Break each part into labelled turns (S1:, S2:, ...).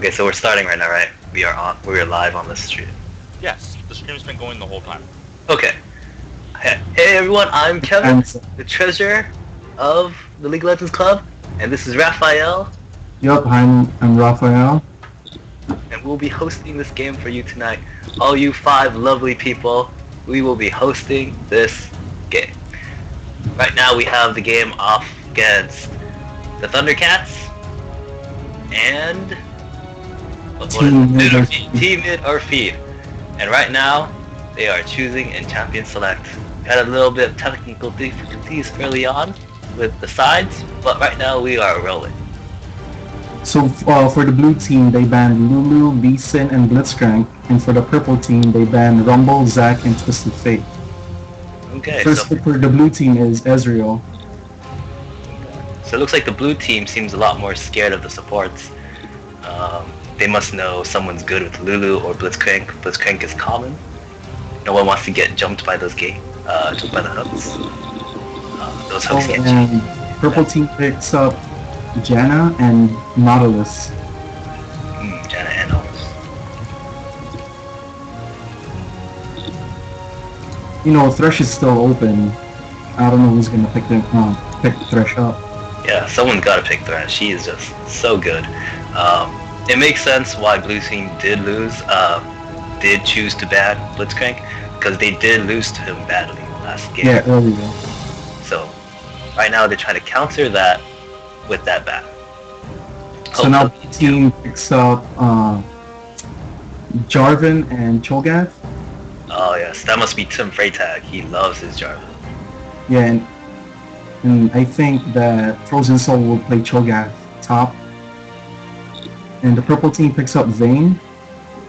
S1: Okay, so we're starting right now, right? We're live on the stream.
S2: Yes, the stream's been going the whole time.
S1: Okay. Hey everyone, I'm Kevin, the treasurer of the League of Legends Club, and this is Rafael.
S3: Yup, I'm Rafael.
S1: And we'll be hosting this game for you tonight. All you 5 lovely people, we will be hosting this game. Right now we have the game off against the Thundercats and Team Mid or Feed. And right now they are choosing in Champion Select. Had a little bit of technical difficulties early on with the sides, but right now we are rolling.
S3: So for the blue team, they banned Lulu, Lee Sin, and Blitzcrank, and for the purple team, they banned Rumble, Zac, and Twisted Fate.
S1: Okay.
S3: First pick for the blue team is Ezreal.
S1: So it looks like the blue team seems a lot more scared of the supports. They must know someone's good with Lulu or Blitzcrank. Blitzcrank is common. No one wants to get jumped by those jumped by the hooks. Those hooks get
S3: and purple team picks up Janna and Nautilus.
S1: Janna and Nautilus.
S3: You know, Thresh is still open. I don't know who's gonna pick Thresh up.
S1: Yeah, someone's gotta pick Thresh. She is just so good. It makes sense why blue team did choose to ban Blitzcrank, because they did lose to him badly last game.
S3: Yeah, earlier.
S1: So right now they're trying to counter that with that ban.
S3: So now the team picks up Jarvan and Cho'Gath.
S1: Oh yes, that must be Tim Freytag. He loves his Jarvan.
S3: Yeah, and I think that Frozen Soul will play Cho'Gath top. And the purple team picks up Vayne,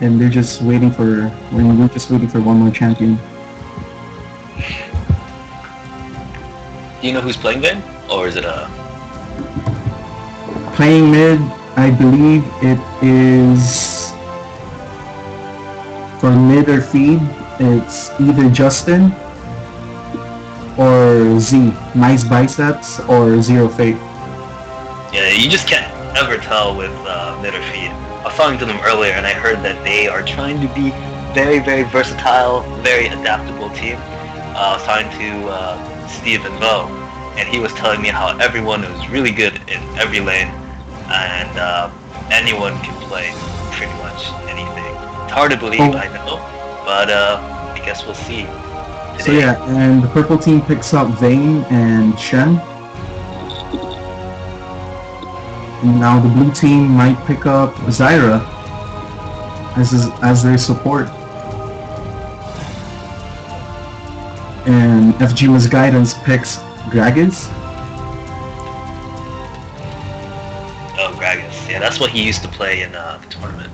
S3: and we're just waiting for one more champion.
S1: Do you know who's playing Vayne? Or is it
S3: playing mid? I believe it is for mid or feed. It's either Justin or Z, Nice Biceps, or Zero Fate.
S1: Yeah, you just can't ever tell with mid or feed. I was talking to them earlier and I heard that they are trying to be very, very versatile, very adaptable team. I was talking to Steve and Bo, and he was telling me how everyone is really good in every lane, and anyone can play pretty much anything. It's hard to believe, I know, but I guess we'll see today.
S3: So yeah, and the purple team picks up Vayne and Shen. Now the blue team might pick up Zyra as their support. And FG Misguidance picks Gragas.
S1: Oh, Gragas. Yeah, that's what he used to play in the tournament.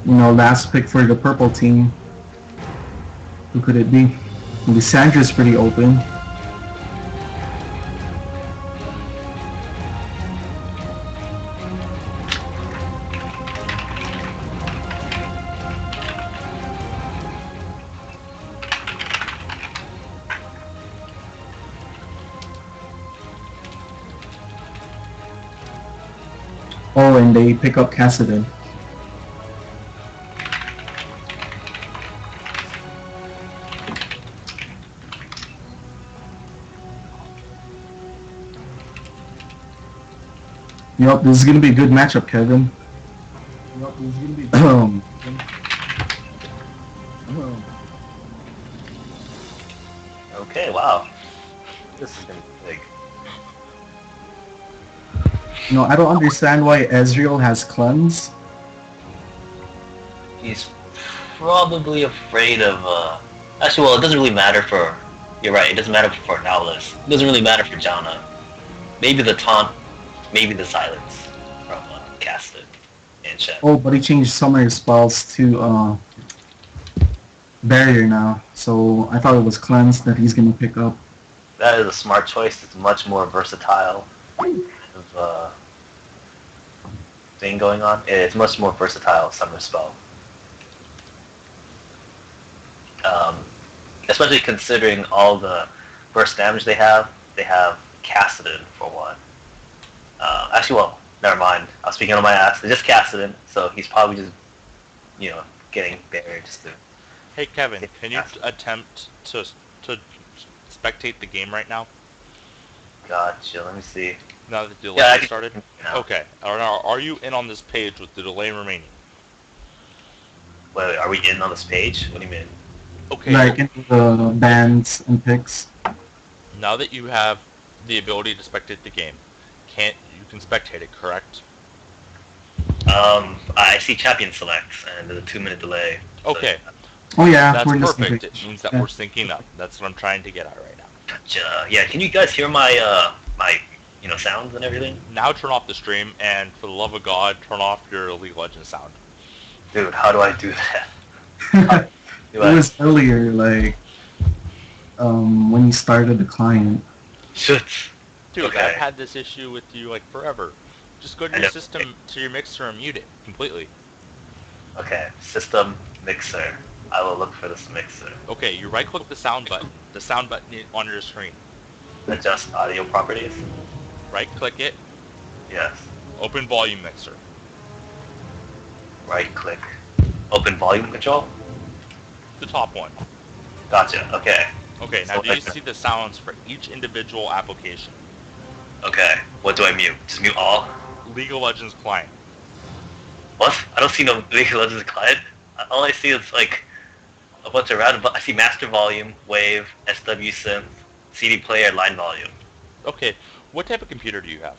S3: You know, last pick for the purple team. Who could it be? Lissandra's pretty open. Oh, and they pick up Kassadin. Yup, this is gonna be a good matchup, Kevin. Yup, this is gonna be
S1: Okay, wow. This is gonna be big.
S3: You know, I don't understand why Ezreal has cleanse.
S1: He's probably afraid of, actually, well, it doesn't really matter for, you're right, it doesn't matter for Nautilus. It doesn't really matter for Janna. Maybe the taunt, maybe the silence from Casted and Shen.
S3: Oh, but he changed some of his spells to barrier now, so I thought it was cleanse that he's gonna pick up.
S1: That is a smart choice. It's much more versatile of thing going on. It's much more versatile summer spell. Especially considering all the burst damage they have. They have Kassadin for one. Actually, well, Never mind. I was speaking on my ass. I just casted him, so he's probably just, getting buried just to...
S2: Hey Kevin, can you attempt to spectate the game right now?
S1: Gotcha. Let me see.
S2: Now that the delay
S1: Yeah, I
S2: has
S1: can-
S2: started?
S1: now.
S2: Okay. Are you in on this page with the delay remaining?
S1: Wait, are we in on this page? What do you mean?
S2: Okay.
S3: Like into the bands and picks.
S2: Now that you have the ability to spectate the game, you can spectate it, correct?
S1: I see champion selects, and there's a 2-minute delay. so-
S2: Okay.
S3: Oh yeah,
S2: That's
S3: we're just
S2: perfect. It means that
S3: Yeah.
S2: we're syncing up. That's what I'm trying to get at right now.
S1: Gotcha. Yeah, can you guys hear my, sounds and everything?
S2: Now turn off the stream, and for the love of God, turn off your League of Legends sound.
S1: Dude, how do I do that?
S3: It was earlier, like when you started the client.
S1: Shit.
S2: Dude,
S1: Okay.
S2: I've had this issue with you like forever. Just go to
S1: I
S2: your
S1: know.
S2: system, to your mixer, and mute it completely.
S1: Okay, system mixer. I will look for this mixer.
S2: Okay, you right-click the sound button on your screen.
S1: Adjust audio properties.
S2: Right-click it,
S1: Yes.
S2: open volume mixer.
S1: Right click. Open volume control.
S2: The top one.
S1: Gotcha. Okay.
S2: Okay, now
S1: So
S2: do you
S1: I can-
S2: see the sounds for each individual application?
S1: Okay. What do I mute? Just mute all?
S2: League of Legends client.
S1: What? I don't see no League of Legends client. All I see is like a bunch of random. I see master volume, wave, SW synth, CD player, line volume.
S2: Okay, what type of computer do you have?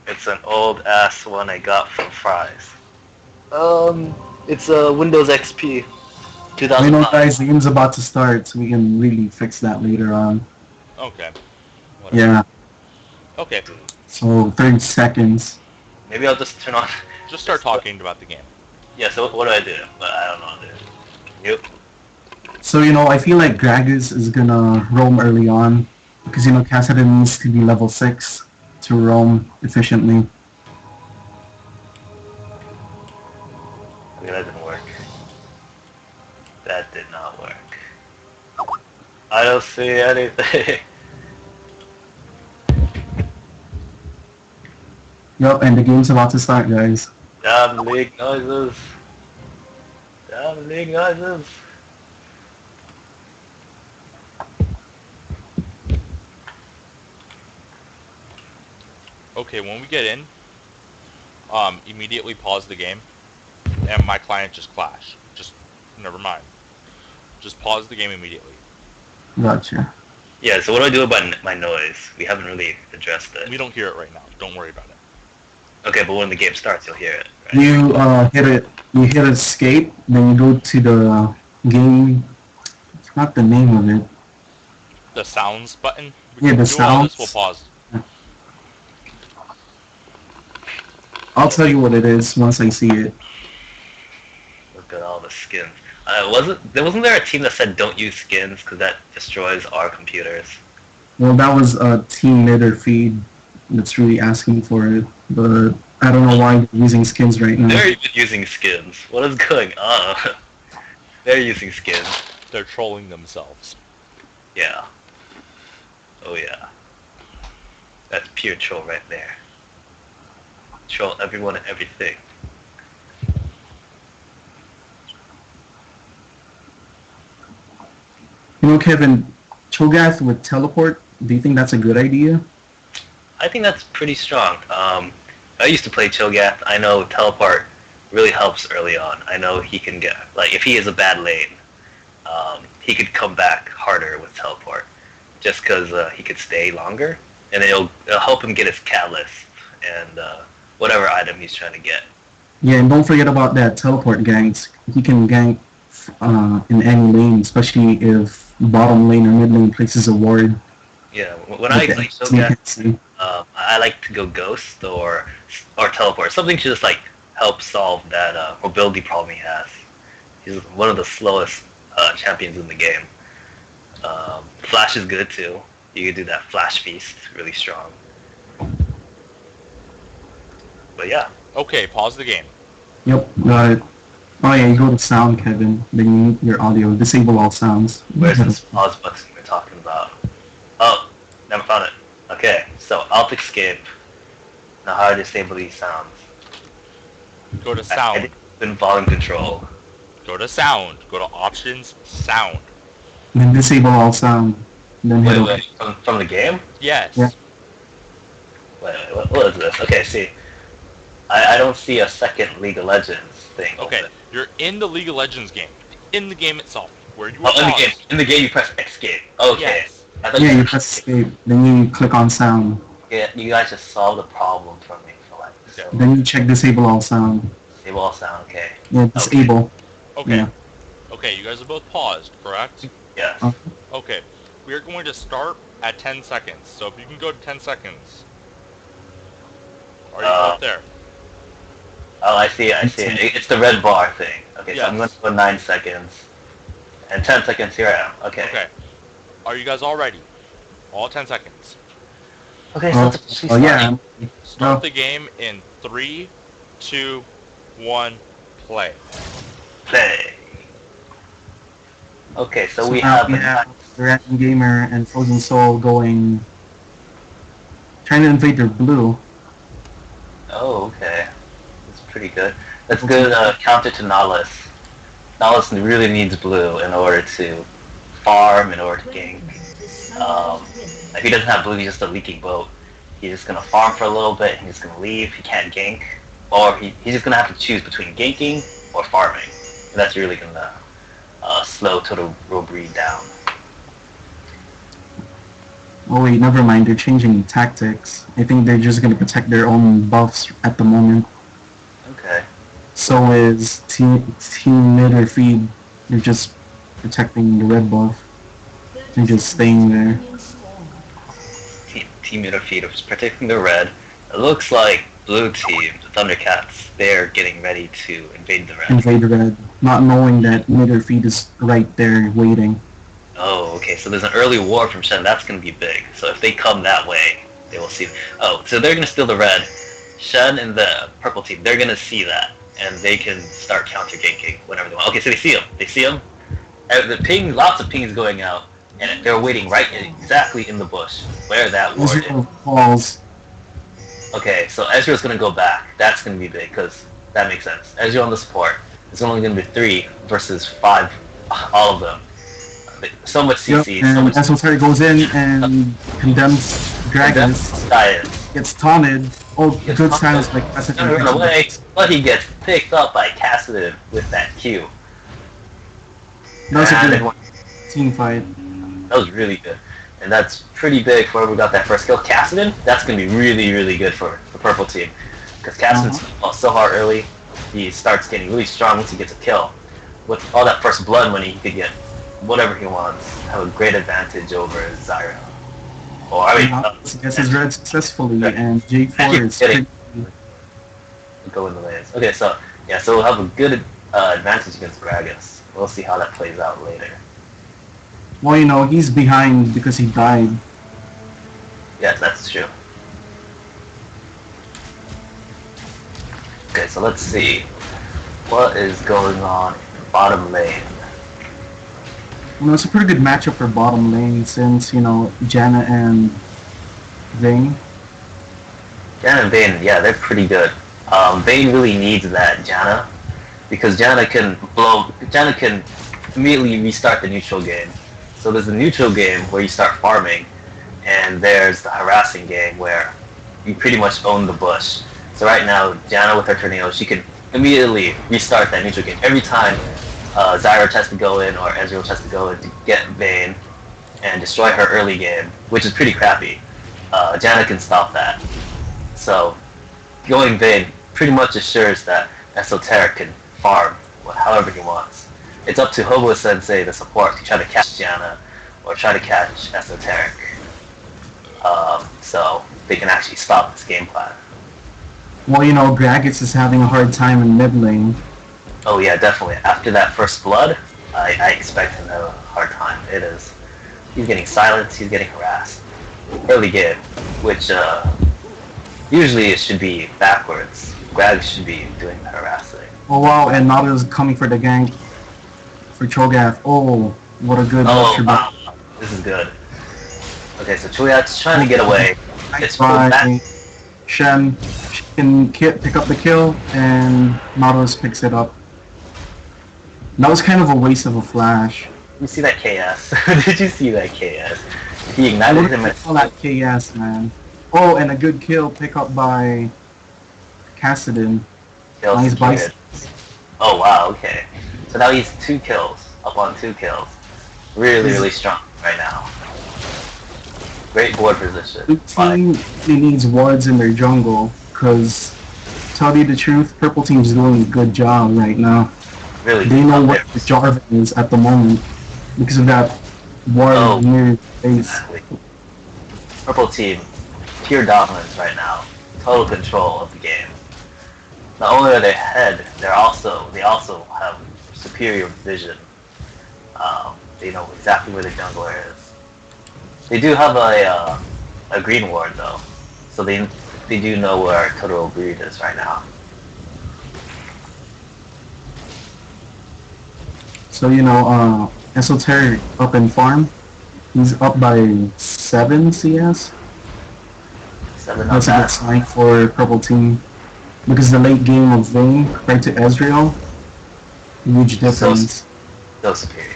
S1: It's an old ass one I got from Fry's. It's a Windows XP,
S3: I know,
S1: 2005.
S3: guys, the game's about to start, so we can really fix that later on.
S2: Okay. Whatever.
S3: Yeah,
S2: Okay,
S3: so 30 seconds.
S1: Maybe I'll just turn on.
S2: just start talking about the game.
S1: Yeah. So what do I do? But I don't know what to do. Mute.
S3: So, I feel like Gragas is gonna roam early on, because, Cassidy needs to be level 6 to roam efficiently.
S1: Okay, that didn't work. That did not work. I don't see anything.
S3: Yup, and the game's about to start, guys.
S1: Damn league noises. Damn league noises.
S2: Okay, when we get in, immediately pause the game, and my client just clashed. Just, never mind. Just pause the game immediately.
S3: Gotcha.
S1: Yeah, so what do I do about my noise? We haven't really addressed it.
S2: We don't hear it right now. Don't worry about it.
S1: Okay, but when the game starts, you'll hear it, right?
S3: You hit escape, then you go to the game, it's not the name of it.
S2: The sounds button.
S3: Yeah, the
S2: do all this, we'll
S3: sounds.
S2: pause.
S3: I'll tell you what it is once I see it.
S1: Look at all the skins. Wasn't there a team that said don't use skins because that destroys our computers?
S3: Well, that was a team knitter feed that's really asking for it, but I don't know why they're using skins right now.
S1: They're even using skins. What is going on? They're using skins.
S2: They're trolling themselves.
S1: Yeah. Oh yeah. That's pure troll right there. Troll everyone and everything.
S3: Kevin, Cho'Gath with teleport, do you think that's a good idea?
S1: I think that's pretty strong. I used to play Cho'Gath. I know teleport really helps early on. I know he can get, like, if he is a bad lane, he could come back harder with teleport, just because he could stay longer, and it'll help him get his catalyst and whatever item he's trying to get.
S3: Yeah, and don't forget about that teleport ganks. He can gank in any lane, especially if bottom lane or mid lane places a ward.
S1: Yeah, when I play Cho'Gath, I like to go Ghost or Teleport. Something to just like help solve that mobility problem he has. He's one of the slowest champions in the game. Flash is good too. You can do that Flash Feast, really strong. But yeah.
S2: Okay, pause the game.
S3: Yep, got it. Oh yeah, you go to sound, Kevin. Then you mute your audio. Disable all sounds.
S1: Where's this pause button we're talking about? Oh, never found it. Okay, so Alt Escape. Now how to disable these sounds.
S2: Go to
S1: I
S2: sound.
S1: didn't even volume control.
S2: Go to sound. Go to options, sound.
S3: Then disable all sound. Then hit OK.
S1: Wait, from the game?
S2: Yes.
S3: Yeah.
S1: Wait, what is this? Okay, see. I don't see a second League of Legends thing.
S2: Okay,
S1: open.
S2: you're in the League of Legends game. In the game itself. Where you were
S1: Oh, in the
S2: paused.
S1: game. In the game you press escape. Okay.
S2: Yes.
S1: I thought
S3: Yeah, you press escape. Then you click on sound.
S1: Yeah, you guys just solved the problem for me for like so.
S3: Then you check disable all sound.
S1: Disable all sound, okay.
S3: Yeah, disable.
S2: Okay.
S3: Yeah.
S2: Okay, you guys are both paused, correct?
S1: Yes.
S2: Okay. We are going to start at 10 seconds. So if you can go to 10 seconds. Are you both there?
S1: Oh, I see it. It's the red bar thing. Okay, so I'm going
S2: Yes.
S1: to go 9 seconds. And 10 seconds, here I am. Okay.
S2: Okay. Are you guys all ready? All 10 seconds.
S1: Okay, so let's actually
S3: Oh
S1: start.
S3: yeah.
S2: Start the game in 3, 2, 1, play.
S1: Play. Okay, so we
S3: now
S1: have
S3: the Random Gamer and Frozen Soul trying to invade their blue.
S1: Oh, okay. That's pretty good. That's good counter to Nahus. Nahus really needs blue in order to farm, in order to gank. If he doesn't have blue, he's just a leaking boat. He's just going to farm for a little bit, and he's going to leave. He can't gank. Or he's just going to have to choose between ganking or farming. And that's really going to slow Total Robreed down.
S3: Oh wait, never mind. They're changing tactics. I think they're just going to protect their own buffs at the moment.
S1: Okay.
S3: So is Team Mid or Feed. They're just protecting the red buff. They're just staying there.
S1: Team Midfield is protecting the red. It looks like blue team, the Thundercats, they're getting ready to invade the red.
S3: Invade the red, not knowing that Mid or Feed is right there waiting.
S1: Oh, okay, so there's an early war from Shen. That's going to be big. So if they come that way, they will see. Oh, so they're going to steal the red. Shen and the purple team, they're going to see that. And they can start counter-ganking whenever they want. Okay, so they see him. They see him. The ping, lots of pings going out. And they're waiting right exactly in the bush where that ward is.
S3: Falls.
S1: Okay, so Ezreal's going to go back. That's going to be big because that makes sense. Ezreal on the support. It's only going to be 3 versus 5, all of them. So much CC.
S3: Yep,
S1: so much.
S3: Esoteric goes in and condemns Dragons. Gets taunted. Oh, good silence like
S1: Esoteric. Run away, but he gets picked up by Cassidy with that Q.
S3: That was a good team fight.
S1: That was really good. And that's pretty big for whoever got that first kill. Cassidy, that's going to be really, really good for the purple team. Because Cassidy's so hard early, he starts getting really strong once he gets a kill. With all that first blood money, he could get whatever he wants. Have a great advantage over Zyra. Or, I mean...
S3: gets his red successfully, and J4 is pretty...
S1: Go in the lanes. Okay, so, yeah, so we'll have a good advantage against Gragas. We'll see how that plays out later.
S3: Well, you know, he's behind because he died.
S1: Yes, that's true. Okay, so let's see. What is going on in the bottom lane?
S3: You know, it's a pretty good matchup for bottom lane since, you know, Janna and Vayne.
S1: Janna and Vayne, yeah, they're pretty good. Vayne really needs that Janna because Janna can immediately restart the neutral game. So there's the neutral game where you start farming, and there's the harassing game where you pretty much own the bush. So right now, Janna with her tornado, she can immediately restart that neutral game. Every time Zyra tries to go in or Ezreal tries to go in to get Vayne and destroy her early game, which is pretty crappy, Janna can stop that. So going Vayne pretty much assures that Esoteric can farm however he wants. It's up to Hobo Sensei, the support, to try to catch Janna or try to catch Esoteric. So they can actually stop this game plan.
S3: Well, you know, Gragas is having a hard time in mid lane.
S1: Oh yeah, definitely. After that first blood, I expect him to have a hard time. It is. He's getting silenced, he's getting harassed. Early game, which usually it should be backwards. Gragas should be doing the harassing.
S3: Oh wow, and Nada is coming for the gank for Cho'Gath. Oh, what a good lecture.
S1: Wow. This is good. Okay, so Cho'Gath's trying to get away. Gets pulled back.
S3: Shen can pick up the kill, and Nautilus picks it up. That was kind of a waste of a flash.
S1: You see that KS? Did you see that KS? He
S3: I
S1: ignited
S3: would
S1: him
S3: have call that KS, man. Oh, and a good kill pick up by Cassidon.
S1: kills
S3: Nice
S1: secured.
S3: bicep.
S1: Oh wow, okay. So now he's 2 kills, up on 2 kills. Really strong right now. Great board position.
S3: The team really needs wards in their jungle, because, tell you the truth, Purple Team's doing a good job right now.
S1: Really
S3: They know
S1: up
S3: what
S1: there.
S3: the Jarvan is at the moment, because of that ward
S1: Oh.
S3: near his face.
S1: Exactly. Purple team, pure dominance right now. Total control of the game. Not only are they ahead, they also have superior vision. They know exactly where the jungler is. They do have a green ward though, so they do know where our total breed is right now.
S3: So, Esoteric up in farm, he's up by 7 CS.
S1: 7
S3: That's a
S1: not
S3: good
S1: bad.
S3: sign for Purple Team, because the late game of Vayne compared to Ezreal, huge difference.
S1: So superior.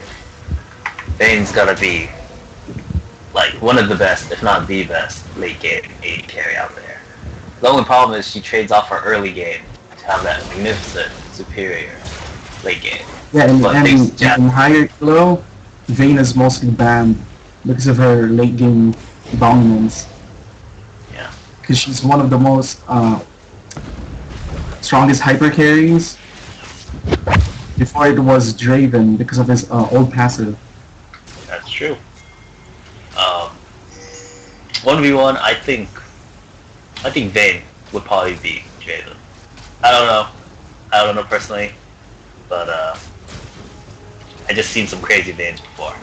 S1: Vayne's gotta be like one of the best, if not the best, late game AD carry out there. The only problem is she trades off her early game to have that magnificent, superior late game.
S3: Yeah,
S1: But
S3: in higher elo, Vayne is mostly banned because of her late game dominance.
S1: Yeah.
S3: Because she's one of the most strongest hyper carries. Before it was Draven because of his old passive.
S1: That's true. 1v1, I think Vayne would probably be Draven. I don't know personally, but I just seen some crazy Vaynes before.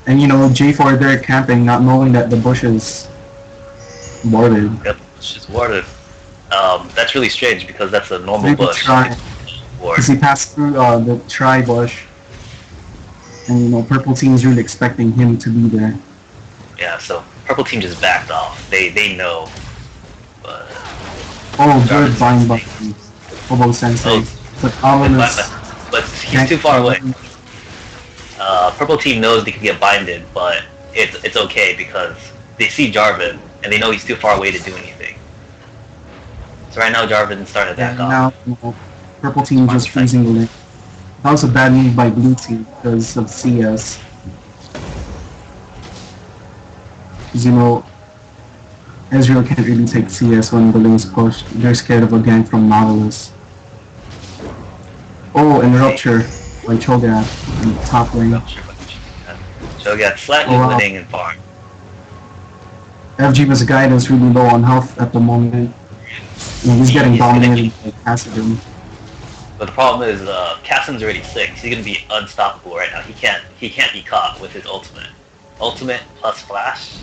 S3: And J4 there camping, not knowing that the bush is warded.
S1: Yep, she's warded. That's really strange because that's a normal
S3: Maybe
S1: bush.
S3: try.
S1: Ward.
S3: Because he passed through the tri bush. And Purple Team's really expecting him to be there.
S1: Yeah, so Purple Team just backed off. They know. But
S3: Oh, good
S1: Jarvan's
S3: bind
S1: insane.
S3: button. Hobo Sensei.
S1: Oh.
S3: But ominous.
S1: but he's too far away. Purple Team knows they can get binded, but it's okay because they see Jarvan and they know he's too far away to do anything. So right now Jarvan's starting to back off.
S3: Now, Purple Team just freezing the lane. That was a bad move by Blue Team because of CS. Because Ezreal can't really take CS when the lane's pushed. They're scared of a gank from Nautilus. Oh, and Rupture by Cho'Gath in top lane.
S1: Cho'Gath slightly winning in farm.
S3: FG's guidance really low on health at the moment. And he's getting dominated by Cassidon.
S1: But the problem is, Cassidon's already 6. He's gonna be unstoppable right now. He can't be caught with his ultimate. Ultimate plus flash.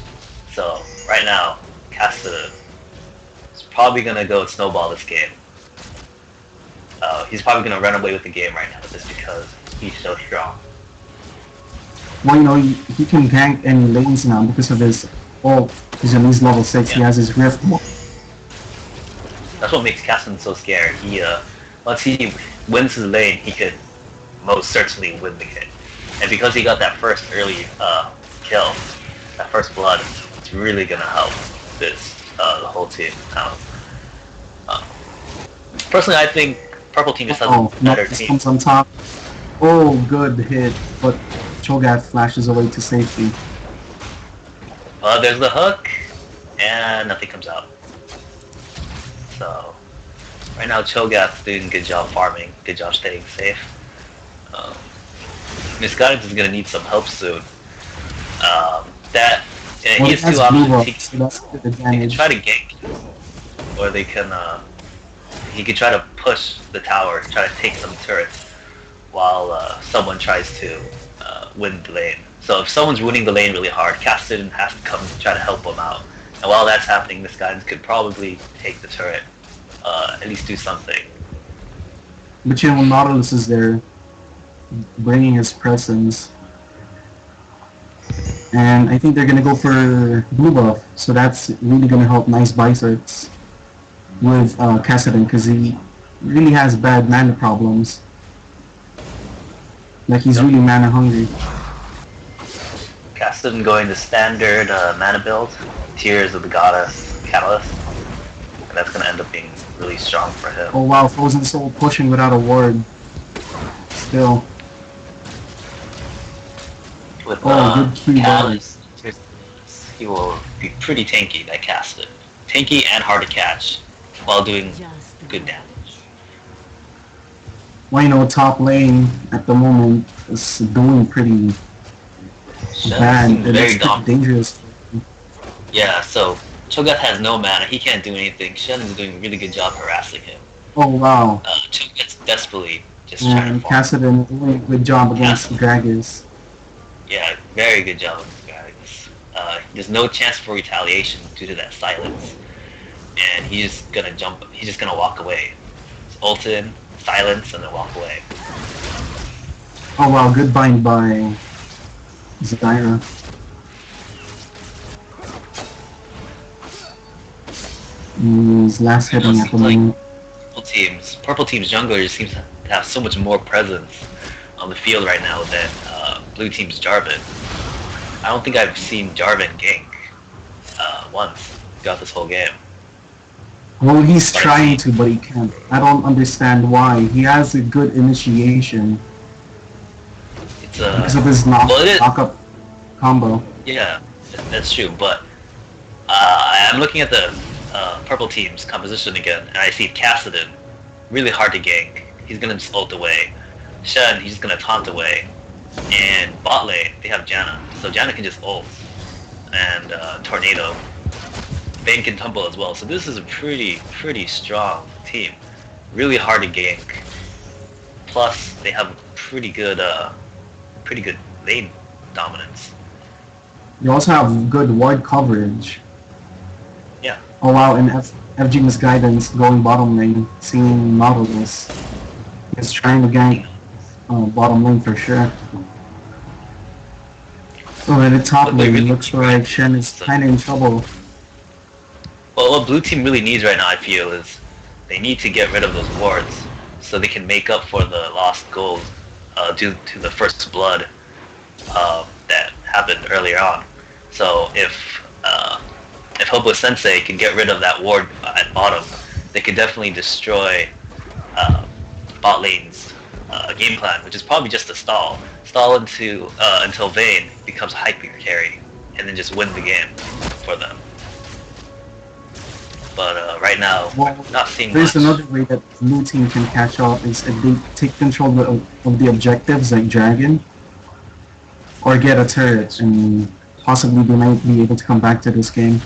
S1: So right now, Cassidon is probably gonna go snowball this game. He's probably gonna run away with the game right now just because he's so strong.
S3: Well, he can gank any lanes now because of his ult. He's at least level 6. He
S1: Yeah.
S3: has his Rift.
S1: That's what makes Cassidon so scared. Once he wins his lane, he could most certainly win the game. And because he got that first early kill, that first blood, it's really gonna help the whole team out. Personally, I think Purple Team just has a better
S3: This
S1: team.
S3: comes on top. Oh, good hit, but Cho'Gath flashes away to safety.
S1: There's the hook, and nothing comes out. So, right now Cho'Gath's doing a good job farming, good job staying safe. Misguidance is gonna need some help soon. He has 2 options.
S3: So that's good
S1: He can
S3: advantage.
S1: try to gank, or they can. He can try to push the tower, try to take some turrets, while someone tries to win the lane. So if someone's winning the lane really hard, Cassidon has to come try to help them out. And while that's happening, this guy could probably take the turret, at least do something.
S3: But Nautilus is there, bringing his presence. And I think they're gonna go for blue buff, so that's really gonna help nice biceps. with Kassadin because he really has bad mana problems. Like he's
S1: Yep.
S3: really mana hungry.
S1: Caston going to standard mana build, Tears of the Goddess Catalyst, and that's going to end up being really strong for him.
S3: Oh wow, Frozen Soul pushing without a ward. Still.
S1: With
S3: good Q
S1: Catalyst, he will be pretty tanky, that Caston. Tanky and hard to catch, while doing good damage.
S3: Well, you know, top lane at the moment is doing pretty bad.
S1: Seems
S3: And
S1: very
S3: it's pretty dangerous.
S1: Yeah, so Cho'Gath has no mana, he can't do anything. Shen is doing a really good job harassing him.
S3: Oh wow.
S1: Cho'Gath's desperately just trying
S3: And
S1: to farm.
S3: Kassadin doing a good job against Gragas.
S1: Yeah, very good job with the guys. There's no chance for retaliation due to that silence. And he's just gonna walk away. Just ult in, silence, and then walk away.
S3: Oh wow, good bind by Zyra. He's last hitting at the
S1: seems like-
S3: moment.
S1: Purple team's jungler just seems to have so much more presence on the field right now than blue team's Jarvan. I don't think I've seen Jarvan gank once throughout this whole game.
S3: Well, he's trying to, but he can't. I don't understand why. He has a good initiation
S1: It's
S3: because of his knock-up combo.
S1: yeah, that's true. But I'm looking at the purple team's composition again, and I see Kassadin, really hard to gank. He's gonna just ult away. Shen, he's just gonna taunt away. And bot lane, they have Janna, so Janna can just ult. And Tornado. Vayne can tumble as well, so this is a pretty strong team. Really hard to gank. Plus, they have pretty good lane dominance.
S3: You also have good ward coverage.
S1: Yeah.
S3: Oh wow, and FG Misguidance going bottom lane, seeing Nautilus. He's trying to gank bottom lane for sure. So at the top lane, it looks like Shen is kinda in trouble.
S1: Well, what blue team really needs right now, I feel, is they need to get rid of those wards so they can make up for the lost gold due to the first blood that happened earlier on. So if Hopeless Sensei can get rid of that ward at bottom, they could definitely destroy bot lane's game plan, which is probably just a stall until Vayne becomes hyper carry, and then just win the game for them. But right now,
S3: Well,
S1: we're not seeing
S3: there's
S1: much.
S3: another way that the blue team can catch up is if they take control of the objectives like Dragon, or get a turret, and possibly they might be able to come back to this game.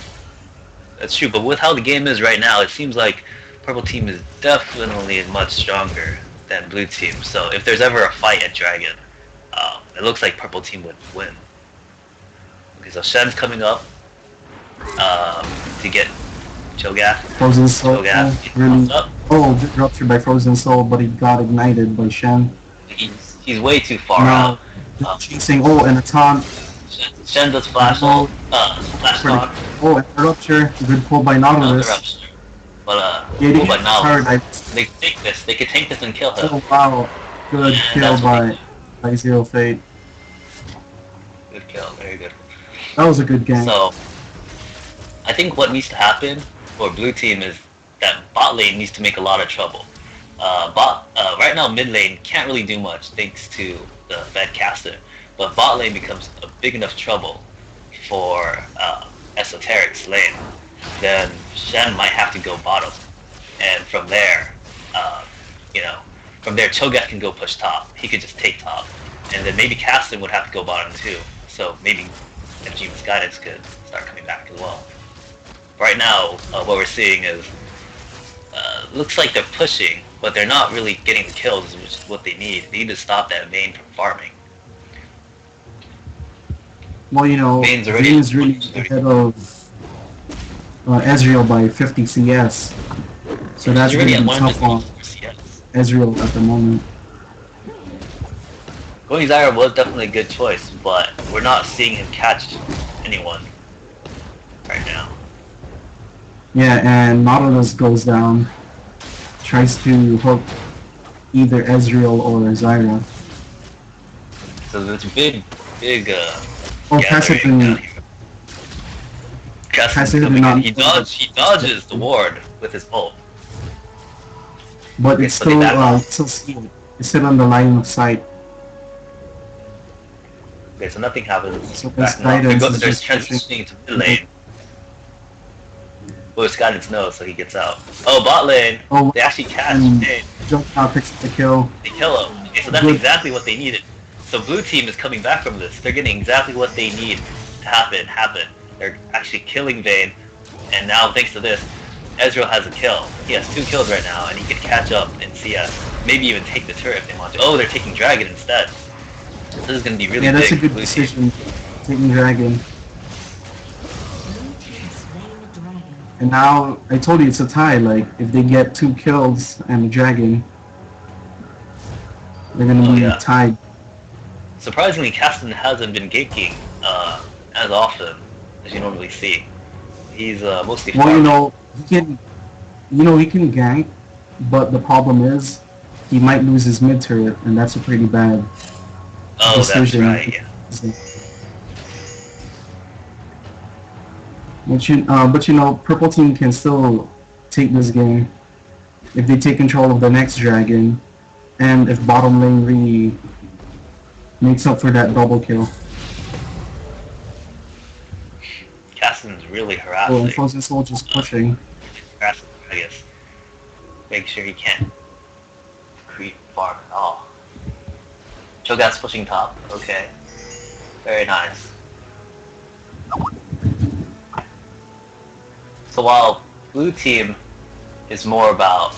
S1: That's true, but with how the game is right now, it seems like purple team is definitely much stronger than blue team. So if there's ever a fight at Dragon, it looks like purple team would win. Okay, so Shen's coming up to get Cho'Gath.
S3: Frozen Soul,
S1: Cho'Gath
S3: really.
S1: up.
S3: Oh, good rupture by Frozen Soul, but he got ignited by Shen.
S1: He's way too far
S3: Now,
S1: out.
S3: chasing, and a taunt.
S1: Shen does flash
S3: Oh,
S1: flash taunt,
S3: Oh, and a rupture, good pull by
S1: another
S3: Nautilus.
S1: rupture. But
S3: Yeah,
S1: oh, but now
S3: Paradise.
S1: they could take this. They could take this and kill him.
S3: Oh wow, good
S1: And
S3: kill
S1: that's what they
S3: by Zero Fate.
S1: Good kill, very good.
S3: That was a good game.
S1: So, I think what needs to happen for blue team is that bot lane needs to make a lot of trouble. Right now mid lane can't really do much thanks to the Fed caster, but bot lane becomes a big enough trouble for Esoteric's lane. Then Shen might have to go bottom, and from there, Cho'Gath can go push top. He could just take top, and then maybe Caston would have to go bottom too. So maybe FG Misguidance could start coming back as well. Right now, what we're seeing is looks like they're pushing, but they're not really getting the kills, which is what they need. They need to stop that Vayne from farming.
S3: Well,
S1: Vayne's already
S3: Vayne is really ahead of Ezreal by 50 CS. So that's
S1: He's
S3: really
S1: already at
S3: tough on
S1: 104 CS.
S3: Ezreal at the moment.
S1: Going Zyra was definitely a good choice, but we're not seeing him catch anyone right now.
S3: Yeah, and Nautilus goes down, tries to hook either Ezreal or Zyra.
S1: So there's a big
S3: Oh, passive
S1: gathering down
S3: didn't,
S1: here. Cassidy's
S3: passive did
S1: coming in.
S3: not
S1: He
S3: know that.
S1: dodges the ward with his ult.
S3: But
S1: Okay,
S3: it's
S1: so they
S3: still,
S1: back off.
S3: it's still seen. It's still on the line of sight.
S1: Okay, so nothing happens.
S3: So this
S1: Backing off.
S3: guidance is
S1: There's
S3: just pushing.
S1: transitioning to mid lane. Well, it's guidance knows, so he gets out. Oh, bot lane.
S3: Oh,
S1: They actually catch
S3: and
S1: Vayne.
S3: Jump now picks up the kill.
S1: They kill him. Okay, so that's
S3: Good.
S1: exactly what they needed. So blue team is coming back from this. They're getting exactly what they need to happen. They're actually killing Vayne, and now thanks to this, Ezreal has a kill. He has 2 kills right now, and he could catch up in CS. Maybe even take the turret if they want to. Oh, they're taking Dragon instead. This is going to be really
S3: Yeah, that's a
S1: big.
S3: good
S1: for blue team.
S3: decision. Taking Dragon. And now, I told you it's a tie. Like, if they get 2 kills and a Dragon, they're gonna
S1: Oh,
S3: be
S1: yeah.
S3: tied.
S1: Surprisingly, Caston hasn't been ganking as often as you normally see. He's mostly
S3: Well,
S1: farming.
S3: he can gank, but the problem is, he might lose his mid turret, and that's a pretty bad
S1: Oh, that's
S3: decision.
S1: right. Yeah.
S3: But you know, purple team can still take this game if they take control of the next dragon, and if bottom lane really makes up for that double kill.
S1: Caston's really
S3: Oh, and
S1: harassing.
S3: Frozen Soul just pushing.
S1: Harassing, I guess. Make sure he can't creep far at all. Cho'Gath's pushing top. Okay. Very nice. So while blue team is more about,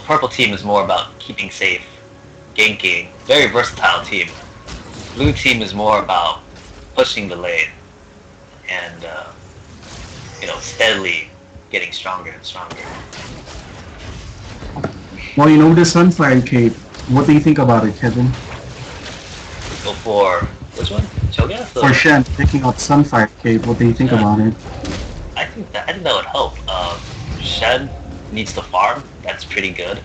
S1: purple team is more about keeping safe, ganking, very versatile team. Blue team is more about pushing the lane and steadily getting stronger and stronger.
S3: Well, you know the Sunfire Cape. What do you think about it, Kevin?
S1: Go for which one? Cho'Gath?
S3: For Shen picking up Sunfire Cape, what do you think about it?
S1: I think that would help. Shen needs to farm. That's pretty good.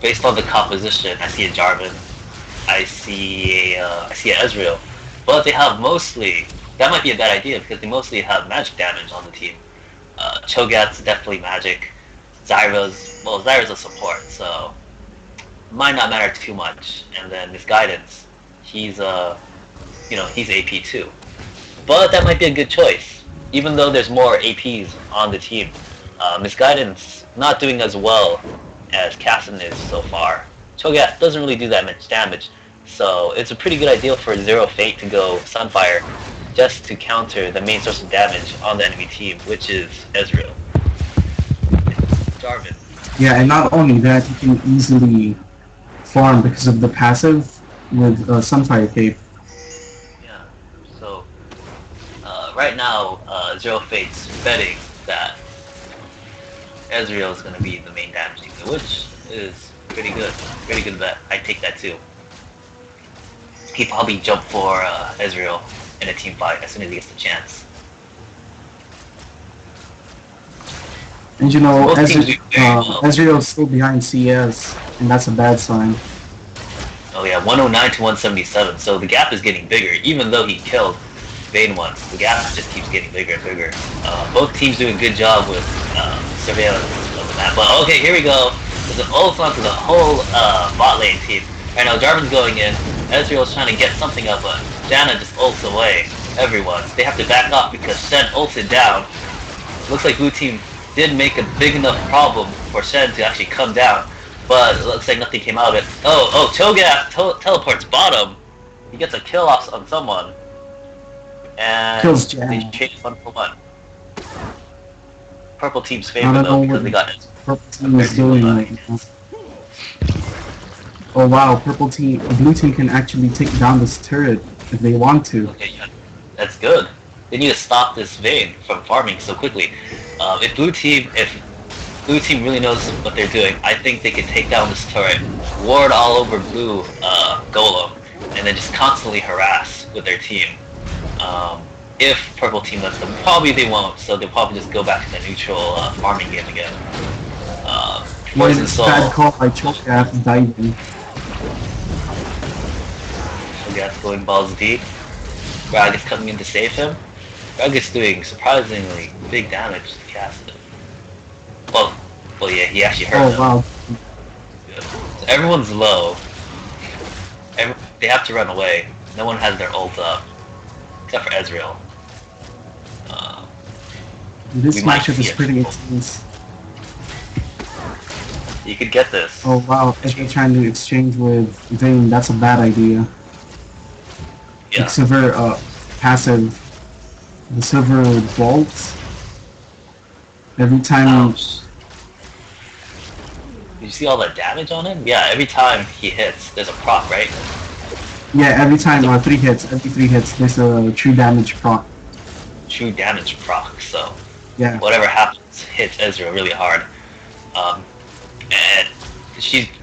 S1: Based on the composition, I see a Jarvan. I see a Ezreal, but they have mostly. That might be a bad idea because they mostly have magic damage on the team. Cho'Gath's definitely magic. Zyra's a support, so might not matter too much. And then this guidance, he's he's AP too. But that might be a good choice, even though there's more APs on the team. Misguidance not doing as well as Casson is so far. Cho'Gath doesn't really do that much damage, so it's a pretty good idea for Zero Fate to go Sunfire just to counter the main source of damage on the enemy team, which is Ezreal. Jarvan.
S3: Yeah, and not only that, you can easily farm because of the passive with Sunfire Cape.
S1: Yeah. So right now, Zero Fate's betting that Ezreal is going to be the main damage dealer, which is pretty good. Pretty good bet. I take that too. He probably jump for Ezreal in a team fight as soon as he gets the chance.
S3: And you know,
S1: Both teams do very well.
S3: Ezreal's still behind CS, and that's a bad sign.
S1: Oh yeah, 109 to 177. So the gap is getting bigger, even though he killed Vayne once. The gap just keeps getting bigger and bigger. Both teams do a good job with surveillance of the map. But okay, here we go. There's an Ohlone to the whole bot lane team. Right now, Jarvan's going in. Ezreal's trying to get something up, but Janna just ults away everyone. They have to back off because Shen ulted down. Looks like blue team did make a big enough problem for Shen to actually come down, but it looks like nothing came out of it. Oh, Cho'Gath teleports bottom. He gets a kill off on someone. And
S3: Kills
S1: they
S3: Janna.
S1: trade 1-for-1. Purple team's
S3: I
S1: favorite
S3: don't know
S1: though because
S3: what
S1: they got
S3: Purple team is doing right now. Oh wow, blue team can actually take down this turret if they want to.
S1: Okay, yeah, that's good. They need to stop this Vayne from farming so quickly. If blue team really knows what they're doing, I think they could take down this turret, ward all over golem, and then just constantly harass with their team. if purple team lets them. Probably they won't, so they'll probably just go back to the neutral farming game again.
S3: One
S1: Poison Soul.
S3: bad call by Cho'Gath diving.
S1: Cho'Gath going balls deep. Greg is coming in to save him. Greg is doing surprisingly big damage to Castle. Well, yeah, he actually hurt them.
S3: Wow.
S1: Good. So everyone's low. They have to run away. No one has their ult up, except for Ezreal.
S3: This
S1: We might
S3: matchup
S1: see
S3: is
S1: it.
S3: pretty intense.
S1: You could get this.
S3: Oh wow, if they're trying to exchange with Vayne, that's a bad idea.
S1: Yeah.
S3: Like Silver passive, the Silver vaults. Every time,
S1: Ouch. Did you see all that damage on him? Yeah, every time he hits, there's a proc, right?
S3: yeah, every time 3 hits, every 3 hits, there's a true damage proc.
S1: True damage proc, so
S3: Yeah,
S1: whatever happens hits Ezreal really hard. And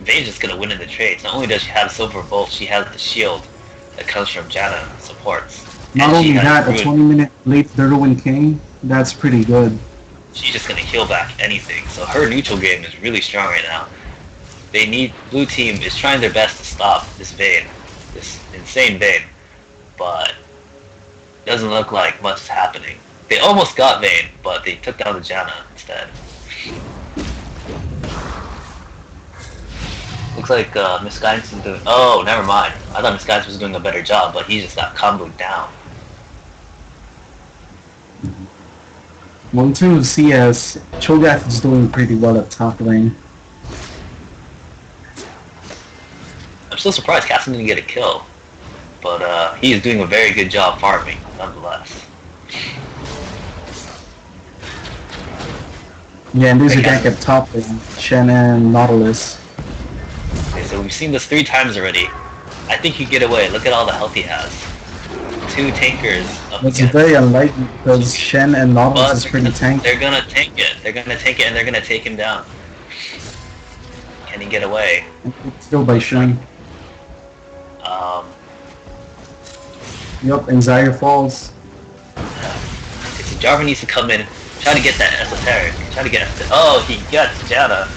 S1: Vayne's just gonna win in the trades. Not only does she have Silver Bolt, she has the shield that comes from Janna supports.
S3: not
S1: And she
S3: only
S1: has
S3: that, a
S1: Ruin.
S3: 20-minute late Derwin King, that's pretty good.
S1: She's just gonna heal back anything. So her neutral game is really strong right now. Blue team is trying their best to stop this Vayne, this insane Vayne, but doesn't look like much is happening. They almost got Vayne, but they took down the Janna instead. Looks like Misguidance is doing. Oh, never mind. I thought Misguidance was doing a better job, but he just got comboed down.
S3: Well, in terms of CS, Cho'Gath is doing pretty well at top lane.
S1: I'm still surprised Castle didn't get a kill, but he is doing a very good job farming, nonetheless.
S3: Yeah, and there's a
S1: Okay.
S3: gank at top lane, Shen and Nautilus.
S1: Okay, so we've seen this 3 times already. I think he get away. Look at all the health he has. 2 tankers up
S3: It's
S1: against.
S3: very unlikely because Shen and Nautilus
S1: But
S3: is pretty tanky.
S1: they're gonna tank it. They're gonna tank it, and they're gonna take him down. Can he get away?
S3: Still by Shen. Yup, and Zyre falls.
S1: Okay, so Jarvan needs to come in, try to get that esoteric. Try to get. Oh, he gets Janna.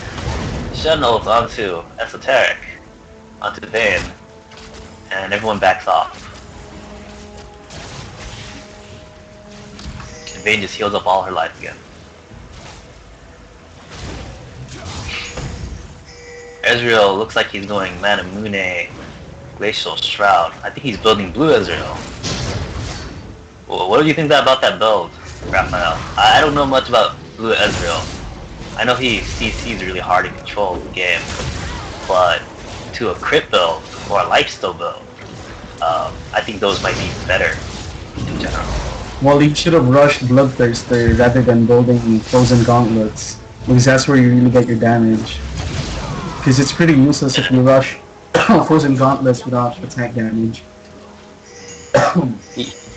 S1: Shen ults onto esoteric, onto Vayne, and everyone backs off. And Vayne just heals up all her life again. Ezreal looks like he's going Manamune, Glacial Shroud. I think he's building blue Ezreal. Well, what do you think about that build, Rafael? I don't know much about blue Ezreal. I know he CC's really hard to control the game, but to a crit build or a lifesteal build, I think those might be better in general.
S3: Well, you should have rushed Bloodthirster rather than building Frozen Gauntlets, because that's where you really get your damage. Because it's pretty useless if you rush Frozen Gauntlets without attack damage.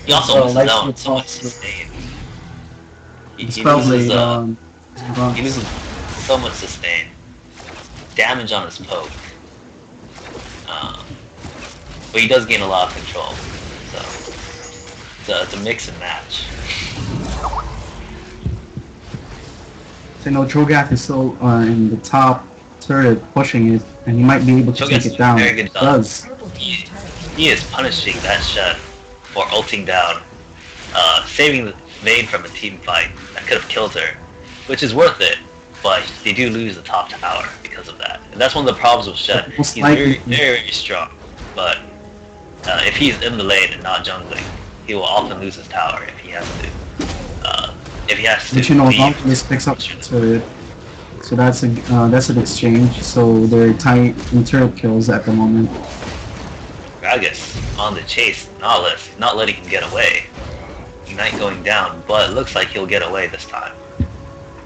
S1: He also loses out on so much sustain. He loses he loses so much sustain. Damage on his poke. But he does gain a lot of control. So it's a mix and match.
S3: So, Cho'Gath is still in the top turret pushing it, and he might be able to
S1: Cho'Gath's
S3: take it down.
S1: doing a very good job.
S3: Does.
S1: He is punishing that Shen for ulting down, saving the Vayne from a team fight that could have killed her, which is worth it. But they do lose the top tower because of that, and that's one of the problems with Shen. He's very, very strong, but if he's in the lane and not jungling, he will often lose his tower if he has to.
S3: But Nautilus picks up the turret, so that's an exchange. So they're tight in turret kills at the moment.
S1: Gragas on the chase, Nautilus, not letting him get away. Ignite going down, but it looks like he'll get away this time.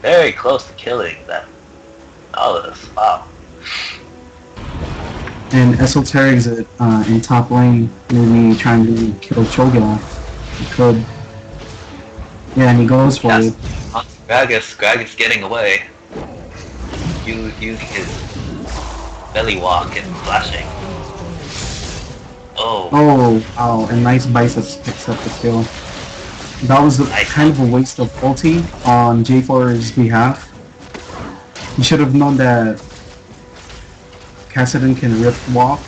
S1: Very close to killing that Nautilus. Wow.
S3: And Esoteric's in top lane, maybe trying to kill Cho'Gath. He could. Yeah, and he goes for it.
S1: Gragas getting away. Using his belly walk and flashing. Oh.
S3: Oh, wow, and nice biceps picks up the kill. That was
S1: I
S3: kind of a waste of ulti on J4's behalf. He should have known that Kassadin can rip walk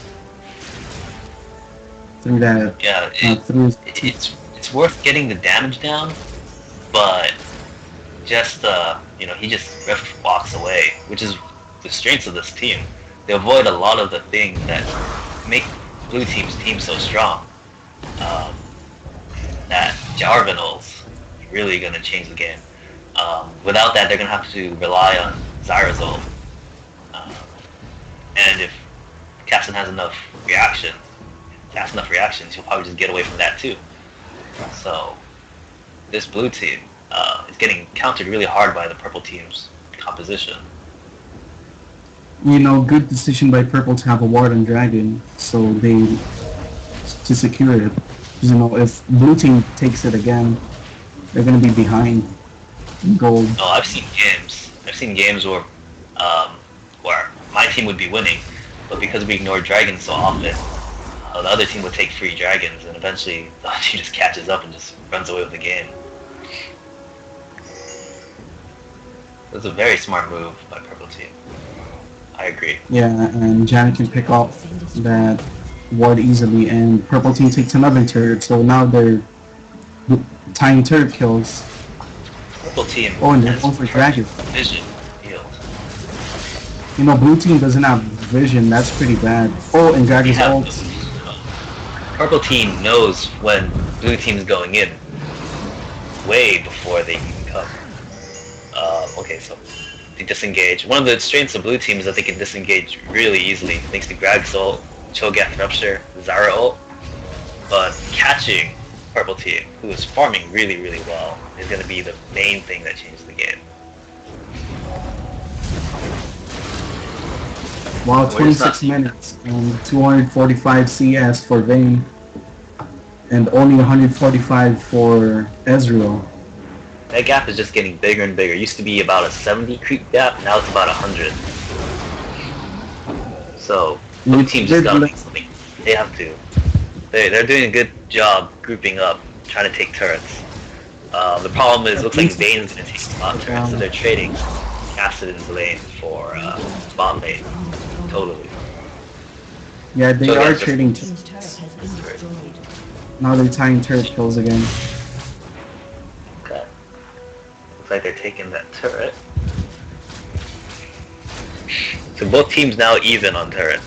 S3: through that,
S1: yeah,
S3: through his...
S1: it's worth getting the damage down, but just he just walks away, which is the strengths of this team. They avoid a lot of the things that make blue team's team so strong. That Jarvanol's really gonna change the game. Without that, they're gonna have to rely on Zyra's ult. And if Captain has enough reactions, he'll probably just get away from that too. So this blue team is getting countered really hard by the purple team's composition.
S3: Good decision by purple to have a ward on dragon, so to secure it. If blue team takes it again, they're gonna be behind in gold.
S1: Oh, I've seen games where my team would be winning, but because we ignore dragons so often, the other team would take free dragons, and eventually the other team just catches up and just runs away with the game. It was a very smart move by purple team. I agree.
S3: Yeah, and Janet can pick up that ward easily, and purple team takes another turret, so now they're tying turret kills.
S1: Purple team.
S3: Oh, and they're going for dragon.
S1: Vision healed.
S3: Blue team doesn't have vision. That's pretty bad. Oh, and dragon's ult.
S1: Purple team knows when blue team is going in, way before they even come. Okay, so they disengage. One of the strengths of blue team is that they can disengage really easily, thanks to Grag's ult, Cho'Gath Rupture, Zyra ult. But catching purple team, who is farming really, really well, is going to be the main thing that changes the game.
S3: Wow, 26 minutes and 245 CS for Vayne, and only 145 for Ezreal.
S1: That gap is just getting bigger and bigger. It used to be about a 70 creep gap, now it's about 100. So, blue team just gotta make something. They have to. They're doing a good job grouping up, trying to take turrets. The problem is, it looks like Vayne's gonna take a lot of turrets, so they're trading Kassadin's lane for bot lane. Totally.
S3: Yeah, they are trading. Now they're tying turret kills again.
S1: Okay. Looks like they're taking that turret. So both teams now even on turrets.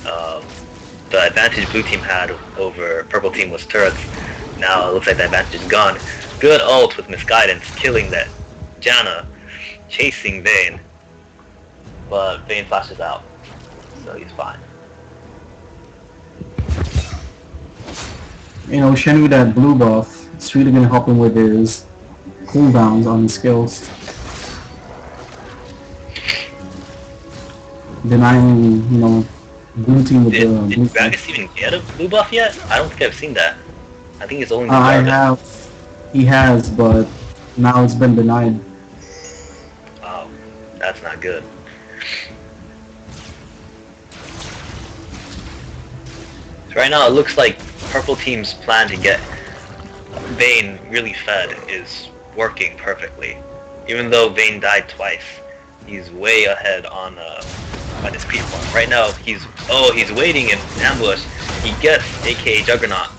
S1: The advantage blue team had over purple team was turrets. Now it looks like that advantage is gone. Good ult with misguidance, killing that Janna, chasing Vayne. But Vayne flashes out, so he's fine.
S3: Shen with that blue buff, it's really gonna help him with his cooldowns on his skills. Denying, blue team with the blue
S1: Did Gragas even get a blue buff yet? I don't think I've seen that. I think it's only the
S3: I have. He has, but now it's been denied.
S1: Oh, that's not good. So right now it looks like purple team's plan to get Vayne really fed is working perfectly. Even though Vayne died twice, he's way ahead on his creep farm. Right now he's waiting in ambush. He gets AKA Juggernaut,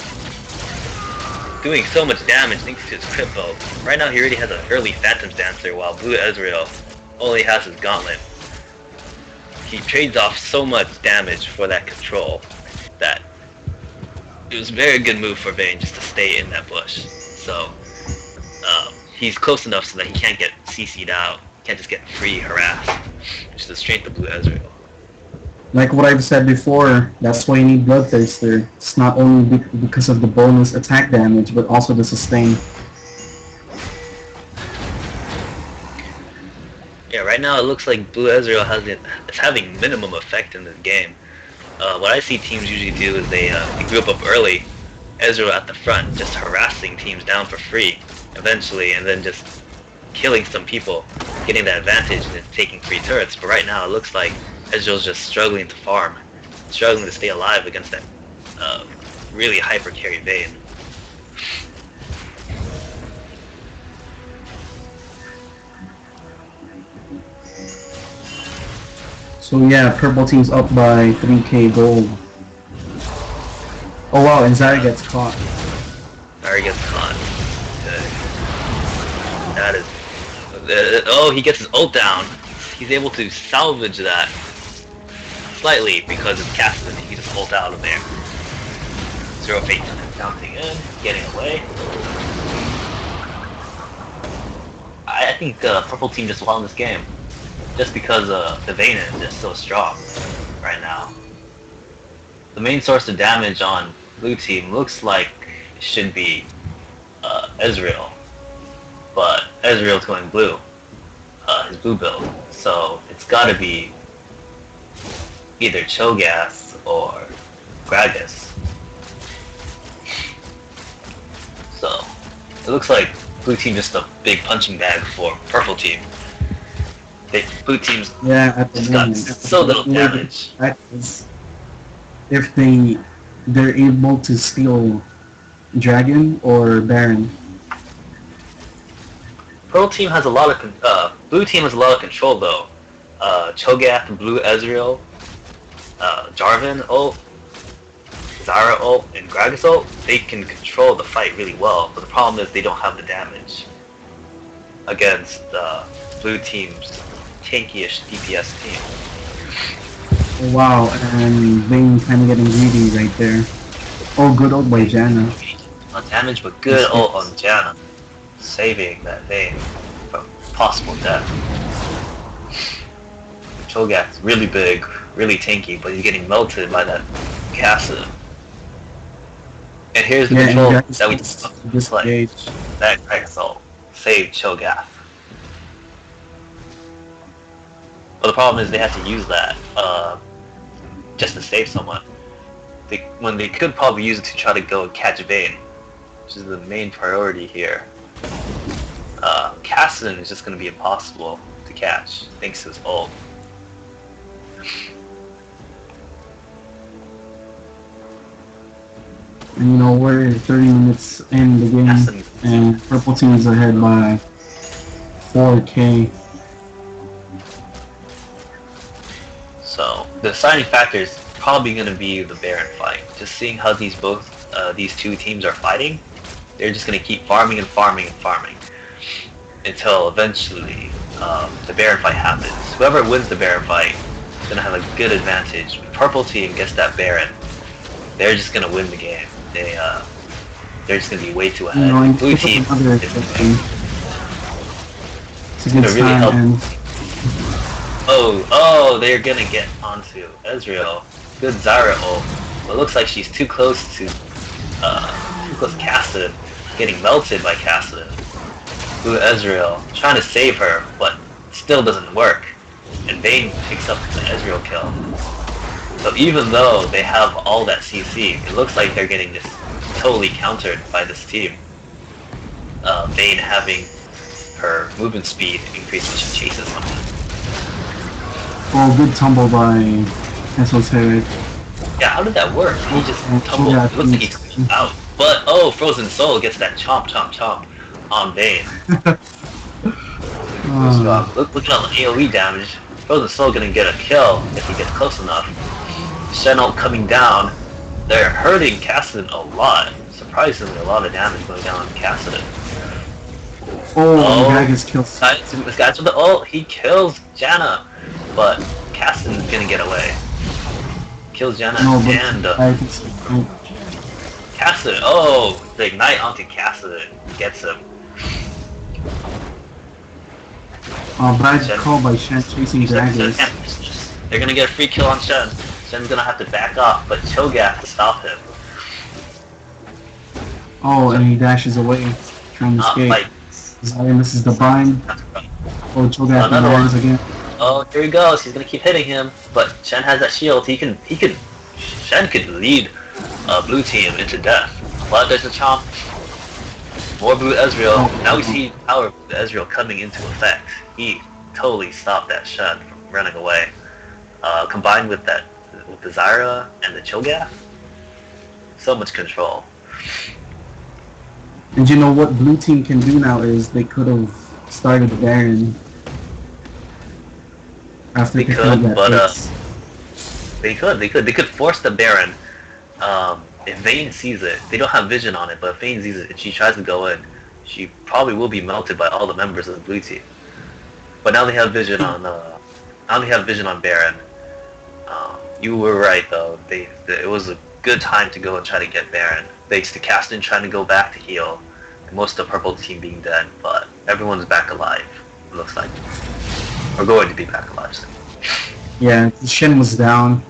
S1: doing so much damage thanks to his crit bow. Right now he already has an early Phantom's Dancer, while blue Ezreal only has his Gauntlet. He trades off so much damage for that control that it was a very good move for Vayne just to stay in that bush. So he's close enough so that he can't get CC'd out, can't just get free harassed, which is the strength of blue Ezreal.
S3: Like what I've said before, that's why you need Bloodthirster. It's not only because of the bonus attack damage, but also the sustain.
S1: Yeah, right now it looks like blue Ezreal is having minimum effect in this game. What I see teams usually do is they group up early, Ezreal at the front, just harassing teams down for free, eventually, and then just killing some people, getting that advantage and taking free turrets. But right now it looks like Ezreal's just struggling to farm, struggling to stay alive against that really hyper carry Vayne.
S3: So yeah, purple team's up by 3k gold. Oh wow, and Zara gets caught.
S1: Larry gets caught. Okay. That is... oh, he gets his ult down. He's able to salvage that slightly because it's Cassidy. He just ult out of there. Zero Fate bouncing in, getting away. I think the purple team just won this game. Just because the Vayne is just so strong right now. The main source of damage on blue team looks like it should be Ezreal. But Ezreal's going blue. His blue build. So it's gotta be either Cho'Gath or Gragas. So it looks like blue team just a big punching bag for purple team. Blue team's
S3: At the
S1: just got
S3: moment,
S1: so little damage.
S3: That is, if they're able to steal Dragon or Baron.
S1: Purple team has a lot of blue team has a lot of control though. Cho'Gath, Blue Ezreal, Jarvan ult, Zara ult, and Gragas ult, they can control the fight really well, but the problem is they don't have the damage against blue team's tanky-ish DPS team.
S3: Oh, wow, and Vayne kind of getting greedy right there. Oh, good ult by Janna.
S1: Not damage, but good ult on Janna, saving that Vayne from possible death. Cho'Gath's really big, really tanky, but he's getting melted by that Cassidy. And here's the control that we just like that Gragas ult saved Cho'Gath. But the problem is they have to use that just to save someone. When they could probably use it to try to go and catch Vayne, which is the main priority here. Cassidy is just going to be impossible to catch thanks to his ult.
S3: And you know, we're 30 minutes in the game, and purple team is ahead by 4k.
S1: So the deciding factor is probably going to be the Baron fight. Just seeing how these two teams are fighting, they're just going to keep farming and farming and farming until eventually the Baron fight happens. Whoever wins the Baron fight is going to have a good advantage. If purple team gets that Baron, they're just going to win the game. They're just going to be way too ahead.
S3: You know,
S1: blue team
S3: it's a good
S1: really help.
S3: And
S1: Oh, they're gonna get onto Ezreal. Good Zyra ult. But it looks like she's too close to Cassidy, getting melted by Cassidy. Blue Ezreal trying to save her, but still doesn't work. And Vayne picks up the Ezreal kill. So even though they have all that CC, it looks like they're getting just totally countered by this team. Vayne having her movement speed increased when she chases someone.
S3: oh, good tumble by Esoteric.
S1: Yeah, how did that work? He just tumbled. It looks like he tumbled out. But Frozen Soul gets that chomp on Vayne. Look at all the AoE damage. Frozen Soul gonna get a kill if he gets close enough. Shen ult coming down. They're hurting Cassidy a lot. Surprisingly, a lot of damage going down on Cassidy.
S3: Oh, Gragas kills.
S1: This guy's with the ult. He kills Janna, but Cassidy's gonna get away. Kills Janna and Cassidy. Oh, the ignite onto Cassidy gets him.
S3: Bad call by Shen chasing Gragas.
S1: They're gonna get a free kill on Shen. Shen's gonna have to back off, but Cho'Gath to stop him.
S3: Oh, and he dashes away, trying to escape. Zaya misses the bind. Oh, Cho'Gath lands again.
S1: Oh, here he goes. He's gonna keep hitting him, but Shen has that shield. Shen could lead blue team into death. But there's a chomp. More blue Ezreal. Now we see power of the Ezreal coming into effect. He totally stopped that Shen from running away. Combined with the Zyra and the Cho'Gath, so much control.
S3: And you know what blue team can do now is they could have started Baron. after
S1: They
S3: picking up
S1: could,
S3: that
S1: but
S3: base.
S1: they could force the Baron. If Vayne sees it, they don't have vision on it, but if Vayne sees it and she tries to go in, she probably will be melted by all the members of the blue team. But now they have vision on Baron. You were right though. It was a good time to go and try to get Baron. Thanks to Caston trying to go back to heal, and most of the purple team being dead, but everyone's back alive. It looks like, or going to be back alive soon.
S3: Yeah, Shin was down.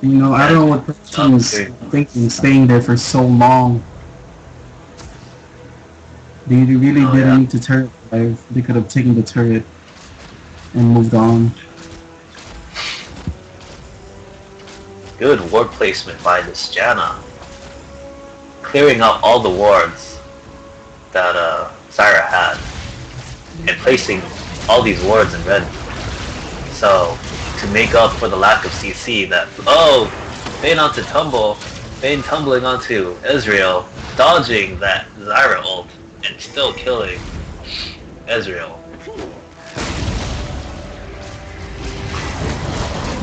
S3: You know, I don't know what the team is thinking, staying there for so long. They really didn't need to turret dive. They could have taken the turret and moved on.
S1: Good ward placement by this Janna. Clearing up all the wards that Zyra had. And placing all these wards in red. So, to make up for the lack of CC that... Oh! Vayne onto Tumble. Vayne tumbling onto Ezreal. Dodging that Zyra ult. And still killing Ezreal.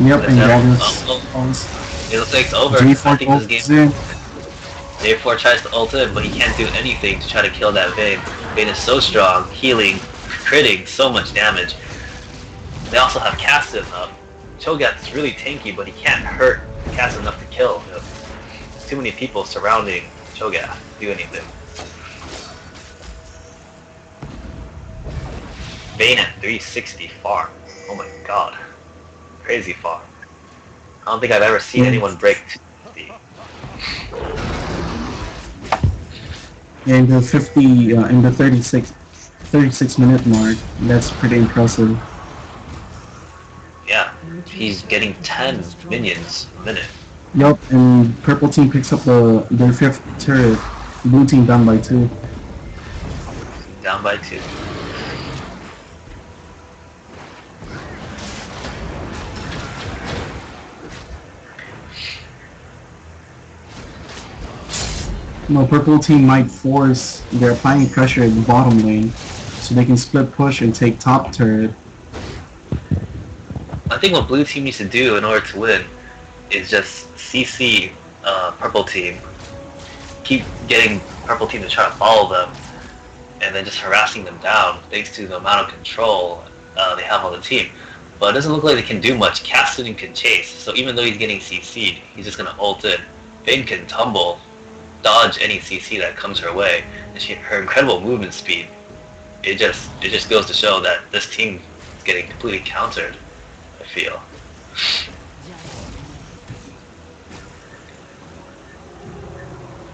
S3: Yep, and Gragas.
S1: It looks like it's over.
S3: J4
S1: I think this game...
S3: in.
S1: J4 tries to ult in, but he can't do anything to try to kill that Vayne. Vayne is so strong, healing, critting so much damage. They also have Caston up. Cho'Gath is really tanky, but he can't hurt Caston enough to kill. There's too many people surrounding Cho'Gath to do anything. Vayne at 360 farm. Oh my god. Crazy farm. I don't think I've ever seen anyone break 250.
S3: Yeah, in the 36 minute mark, that's pretty impressive.
S1: Yeah, he's getting 10 minions a minute.
S3: Yup, and purple team picks up their 5th turret. Blue team down by 2.
S1: Down by 2.
S3: No, purple team might force, they're applying pressure in the bottom lane, so they can split push and take top turret.
S1: I think what blue team needs to do in order to win is just CC purple team, keep getting purple team to try to follow them, and then just harassing them down thanks to the amount of control they have on the team. But it doesn't look like they can do much. Caston can chase, so even though he's getting CC'd, he's just gonna ult in. Vayne can tumble, dodge any CC that comes her way, and her incredible movement speed. It just goes to show that this team is getting completely countered. I feel.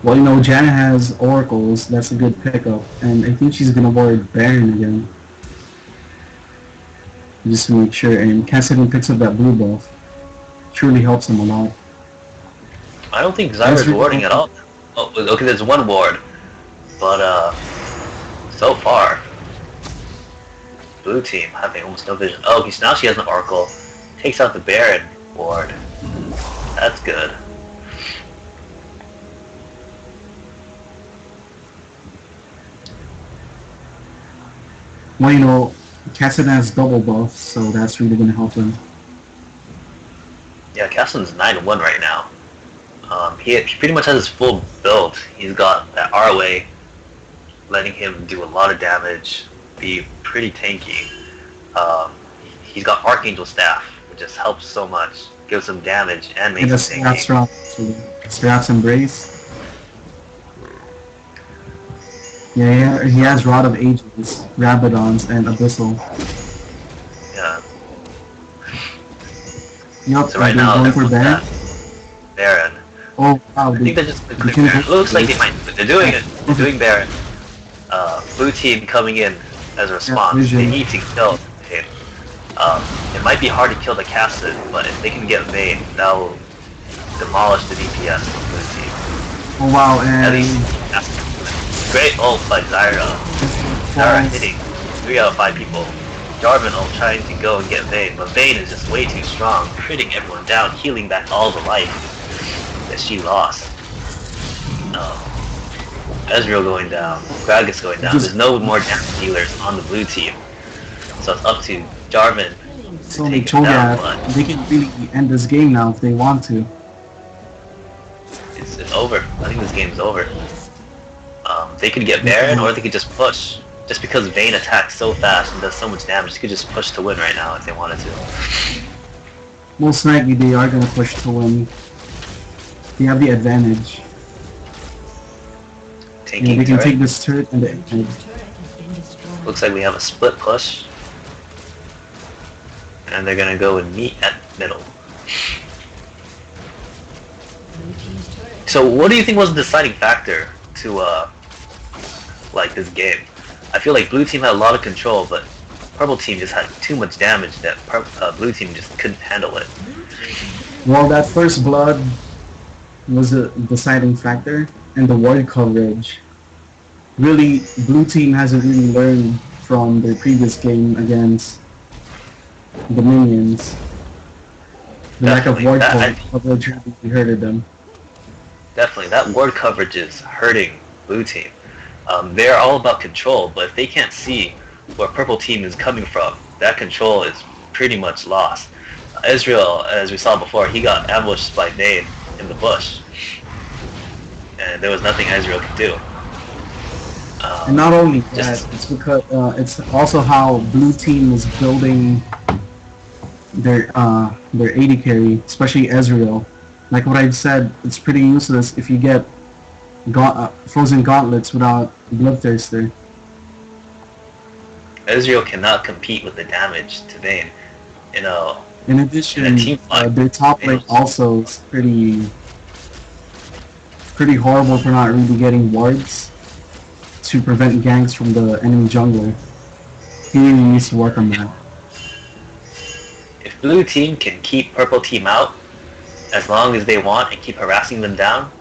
S3: Well, you know, Janna has oracles. That's a good pickup, and I think she's gonna ward Baron again, just to make sure. And Cassidy picks up that blue buff. Truly helps him a lot.
S1: I don't think Zyra's warding at all. Oh, okay, there's one ward, but so far, blue team having almost no vision. Oh, now she has an oracle. Takes out the Baron ward. That's good.
S3: Well, you know, Cassidy has double buff, so that's really gonna help him.
S1: Yeah, Caston's 9-1 right now. He pretty much has his full build. He's got that ROA, letting him do a lot of damage, be pretty tanky. He's got Archangel Staff, which just helps so much, gives him damage and makes him tanky.
S3: Straps Embrace. Yeah, he has Rod of Ages, Rabadons, and Abyssal.
S1: Yeah.
S3: Yup,
S1: So right now,
S3: going for Baron.
S1: Baron.
S3: Oh wow!
S1: I think they're just clear Baron. It looks like they might. They're doing it. They're doing Baron. Blue team coming in as a response. They need to kill Vayne. It might be hard to kill the Caston, but if they can get Vayne, that will demolish the DPS of Blue team.
S3: Oh wow! And
S1: at least great ult by Zyra. Zyra hitting 3 out of 5 people. Jarvan ult trying to go and get Vayne, but Vayne is just way too strong, critting everyone down, healing back all the life that she lost. Ezreal going down, Gragas going down. There's no more damage dealers on the blue team. So it's up to Jarvan to
S3: So
S1: take him down,
S3: Cho'Gath,
S1: but
S3: they can really end this game now if they want to.
S1: it's over. I think this game's over. They could get Baron or they could just push. Just because Vayne attacks so fast and does so much damage, they could just push to win right now if they wanted to.
S3: Most likely they are going to push to win. They have the advantage.
S1: Taking
S3: Yeah, they can
S1: turret.
S3: take this turret and the edge.
S1: Looks like we have a split push. And they're gonna go and meet at middle. So what do you think was the deciding factor to like this game? I feel like blue team had a lot of control, but purple team just had too much damage that blue team just couldn't handle it.
S3: Well, that first blood was a deciding factor, and the ward coverage. Really, blue team hasn't really learned from their previous game against the minions. The lack of
S1: Definitely.
S3: ward
S1: That-
S3: coverage really hurted them.
S1: Definitely, that ward coverage is hurting blue team. They're all about control, but if they can't see where purple team is coming from, that control is pretty much lost. Ezreal, as we saw before, he got ambushed by Vayne in the bush, and there was nothing Ezreal could do.
S3: And not only that,
S1: Just-
S3: it's because it's also how blue team is building their AD carry, especially Ezreal. Like what I've said, it's pretty useless if you get frozen gauntlets without Bloodthirster.
S1: Ezreal cannot compete with the damage to Vayne. You know,
S3: In addition,
S1: In a team fight,
S3: their top lane also is pretty horrible for not really getting wards to prevent ganks from the enemy jungler. He really needs to work on that.
S1: if blue team can keep purple team out as long as they want and keep harassing them down,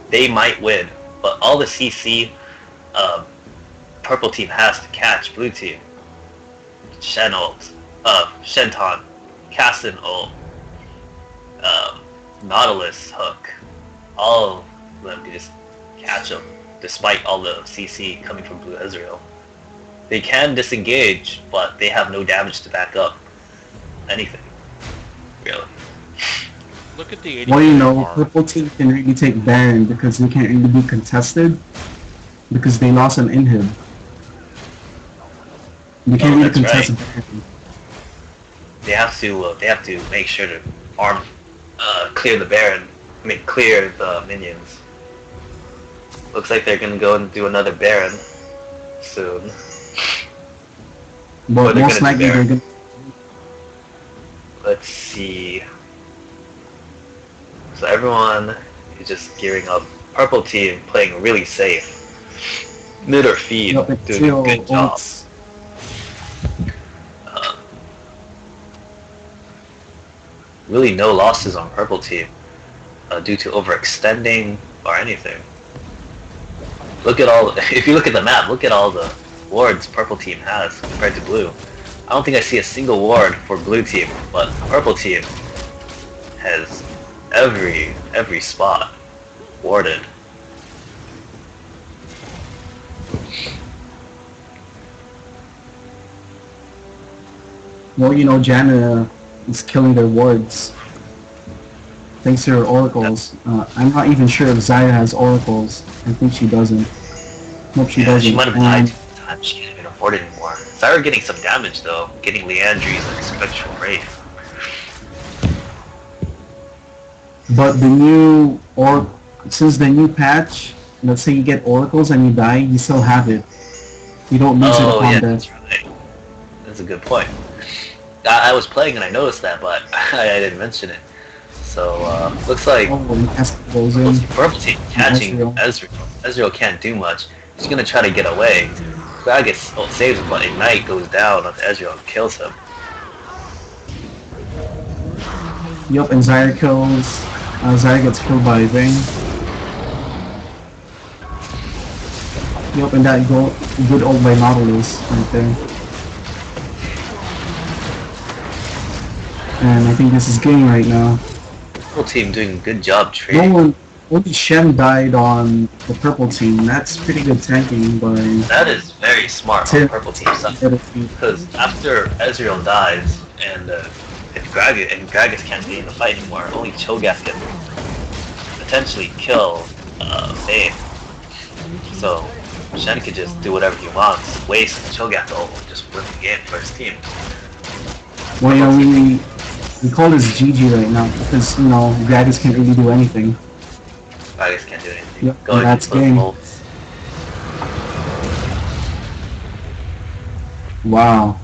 S1: they might win. But all the CC purple team has to catch blue team, Shen ult, Shenton, Cassin ult, Nautilus hook, all of them can just catch them despite all the CC coming from blue Ezreal. They can disengage, but they have no damage to back up anything, really.
S2: Look at the 80
S3: Well, you know,
S2: farm.
S3: purple team can really take Baron because they can't really be contested because they lost an inhib. They can't really
S1: that's right.
S3: contest Baron.
S1: They have to make sure to clear the Baron. I mean, clear the minions. Looks like they're gonna go and do another Baron soon.
S3: But
S1: they're
S3: most
S1: gonna
S3: likely
S1: do
S3: they're
S1: Baron.
S3: gonna.
S1: Let's see. So everyone is just gearing up. Purple team playing really safe. Mid or feed
S3: Yup,
S1: doing a
S3: until
S1: good job.
S3: ults.
S1: Really no losses on purple team due to overextending or anything. Look at all. If you look at the map, look at all the wards purple team has compared to blue. I don't think I see a single ward for blue team, but purple team has every spot warded.
S3: Well, you know, Janna is killing their wards thanks to her oracles. I'm not even sure if Zarya has oracles. I think she doesn't. Nope, she
S1: Yeah,
S3: doesn't.
S1: she might have
S3: And-
S1: died 2 times. She can't even afford it anymore. Zyra getting some damage though, getting Leandry's like spectral wraith.
S3: But since the new patch, let's say you get oracles and you die, you still have it. You don't lose it
S1: Oh
S3: upon
S1: yeah,
S3: death.
S1: that's right. That's a good point. I was playing and I noticed that, but I didn't mention it. So looks like
S3: Oh, and cast goes in.
S1: purple team catching
S3: Ezreal.
S1: Ezreal. Ezreal can't do much. He's gonna try to get away. Guy gets saves him, but Ignite goes down on Ezreal and kills him.
S3: Yup, and Zarya kills. Zarya gets killed by Vayne. Yup, and that good ult by Nautilus right there. And I think this is game right now.
S1: Purple team doing a good job
S3: No
S1: trading.
S3: one, Only Shen died on the purple team. That's pretty good tanking by
S1: That is very smart on
S3: Tim.
S1: purple team side. Because after Ezreal dies, and if Gragas can't be in the fight anymore, only Cho'Gath can potentially kill Vayne. So Shen could just do whatever he wants, waste Cho'Gath ult, and just win the game for his team.
S3: Well, we call this GG right now because Gragas can't really do anything.
S1: Gragas can't do anything.
S3: Yep, and that's game. Wow.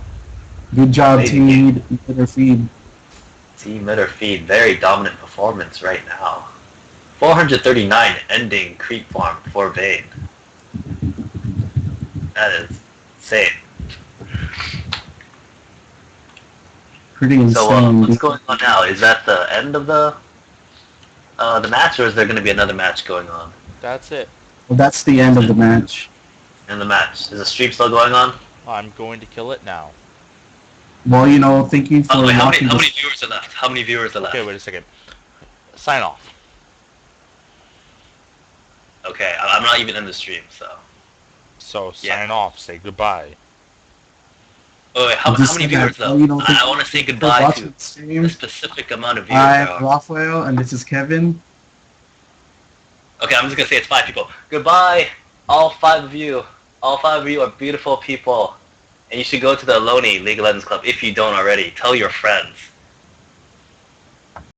S3: Good job, team mid or feed.
S1: Team mid or feed, very dominant performance right now. 439 ending creep farm for Vayne. That is insane.
S3: Pretty insane.
S1: So what's going on now? Is that the end of the match, or is there going to be another match going on?
S2: That's it.
S3: Well, that's the end of the match.
S1: In the match, is the stream still going on?
S2: I'm going to kill it now.
S3: Well, thank you for
S1: how
S3: watching.
S1: many viewers are left? How many viewers are left?
S2: Okay, wait a second. Sign off.
S1: Okay, I'm not even in the stream, so.
S2: So sign off. Say goodbye.
S1: Oh wait, how many viewers though? I want to say goodbye to a specific amount of viewers.
S3: I'm Rafael, and this is Kevin.
S1: Okay, I'm just gonna say it's 5 people. Goodbye, all 5 of you. All 5 of you are beautiful people, and you should go to the Ohlone League of Legends Club if you don't already. Tell your friends.